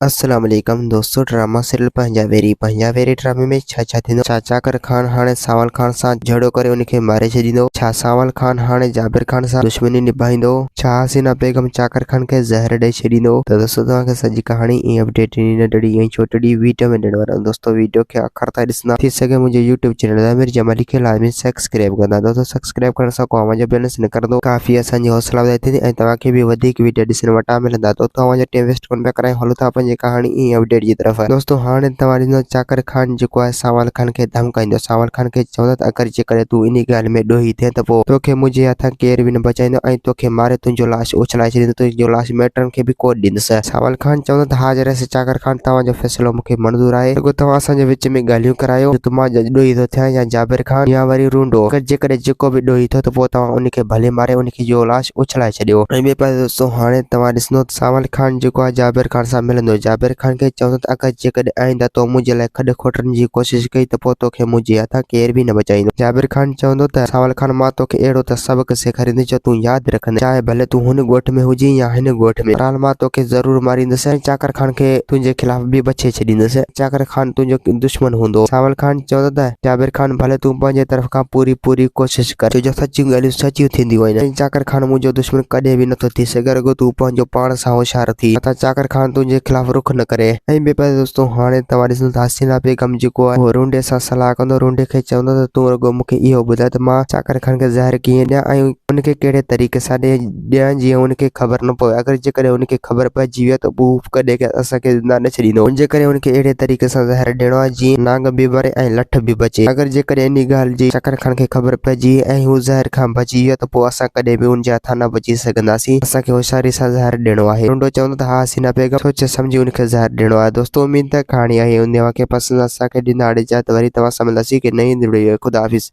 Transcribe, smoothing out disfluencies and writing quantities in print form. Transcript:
अस्सलाम वालेकुम दोस्तों। ड्रामा सीरियल पंजाबेरी ड्रामे में छा थींदो। चाकर खान हाणे सावल खान सां झगड़ो करे उनखे मारे छॾींदो। सावल खान हाणे जाबिर खान सां दुश्मनी निभाईंदो। हसीना बेगम चाकर खान के ज़हर ॾेई छॾींदो। त दोस्तों तव्हांखे सॼी कहानी ईअं अपडेट ॾिनी न ॾिनी ईअं छोटड़ी वीडियो में ॾियण वारा दोस्तों। वीडियो के आखिर ताईं ॾिसंदा थी सके मुझे यूट्यूब चैनल आमिर जमाली के लाज़मी सब्सक्राइब कंदा। दोस्तों सब्सक्राइब करण सां को आवाज़ बैलेंस न करंदो, काफ़ी असांजी हौसला अफ़ज़ाई थींदी ऐं तव्हांखे बि वधीक वीडियो ॾिसण वटां मिलंदा। तो तव्हांजो टाइम वेस्ट कोन पिया करायूं, हलो था पंहिंजी कहानी ई अपडेट की तरफ। दोस्तों हाणे तव्हां ॾिसंदो चाकर खान जो है सावल खान के धमकाईंदो। सावल खान के चवंदो त अगर जेकर तू इन ॻाल्हि में ॾोही थिए त पोइ तोखे मुंहिंजे हथां केर बि न बचाईंदो ऐं तोखे मारे तुंहिंजो लाश उछलाए छॾींदो, तुंहिंजो लाश मैटरनि खे बि कोड ॾींदुसि। सावल खान चवंदो त हाज़िर आहे चाकर खान, तव्हांजो फ़ैसिलो मूंखे मंज़ूर आहे। रुॻो तव्हां असांजे विच में ॻाल्हियूं करायो त मां ॾोही थो थियां या जाबिर खान या वरी रूंडो। अगर जेकर जेको बि ॾोही थियो त पोइ तव्हां उनखे भले मारे उनखे जो लाश उछलाए छॾियो। ऐं ॿिए पासे दोस्तों हाणे तव्हां ॾिसंदो सावल खान जेको आहे जाबिर खान सां मिलंदो। जाबिर खान खे चवंदो त अगर जेकर आइंदा तो मुंहिंजे लाइ खॾ खोटण जी कोशिश कई त पोइ तोखे मुंहिंजे हथां केर बि न बचाईंदो। जाबिर खान चवंदो त सावल खान मां तोखे अहिड़ो त सबक सेखारींदुसि जो तूं यादि रखंदे, चाहे भले तूं हुन ॻोठ में हुजी या हिन ॻोठ में, बहरहाल मां तोखे ज़रूर मारींदुसि ऐं चाकर खान खे तुंहिंजे खिलाफ बि बचे छॾींदुसि। चाकर खान तुंहिंजो दुश्मन हूंदो। सावल खान चवंदो त जाबिर खान भले तूं पंहिंजे तरफ़ खां पूरी कोशिश कर, छो जो सचियूं ॻाल्हियूं सचियूं थींदियूं आहिनि। चाकर खान मुंहिंजो दुश्मन कॾहिं बि नथो थी सघे, रुॻो तूं पंहिंजो पाण सां होशियार थी त चाकर खान तुंहिंजे खिलाफ रुख न करे। ऐं ॿिए पासे दोस्तों हाणे तव्हां ॾिसंदो हसीना बेगम जेको आहे उहो रूंडे सां सलाह कंदो। रूंडे खे चवंदो त तूं रुॻो मूंखे इहो ॿुधाए त मां चाकर खान खे ज़हर कीअं ॾियां ऐं उनखे कहिड़े तरीक़े सां ॾियां जीअं उनखे ख़बर न पवे। अगर जेकर उनखे ख़बर पइजी वियो त हू कॾहिं असांखे ज़िंदा न छॾींदो। जेकर उनखे अहिड़े तरीक़े सां ज़हर ॾियणो आहे जीअं नांग बि मरे ऐं लठ बि बचे। अगर जेकर इन ॻाल्हि जी चाकर खान खे ख़बर पइजी ऐं हू ज़हर खां बची वियो त पोइ असां कॾहिं बि उनजे हथां न बची सघंदासीं। असांखे होशियारी सां ज़हर ॾियणो आहे। रूंडो चवंदो त हा हसीना बेगम, सोचे सम्झी उनखे ज़हर ॾियणो आहे। दोस्तों उम्मीद है कहानी आई हूंदी, तव्हांखे पसंदि असांखे ॾींदा इजाज़त, वरी तव्हां सां मिलंदासीं कि नई वीडियो। खुदा हाफ़िज़।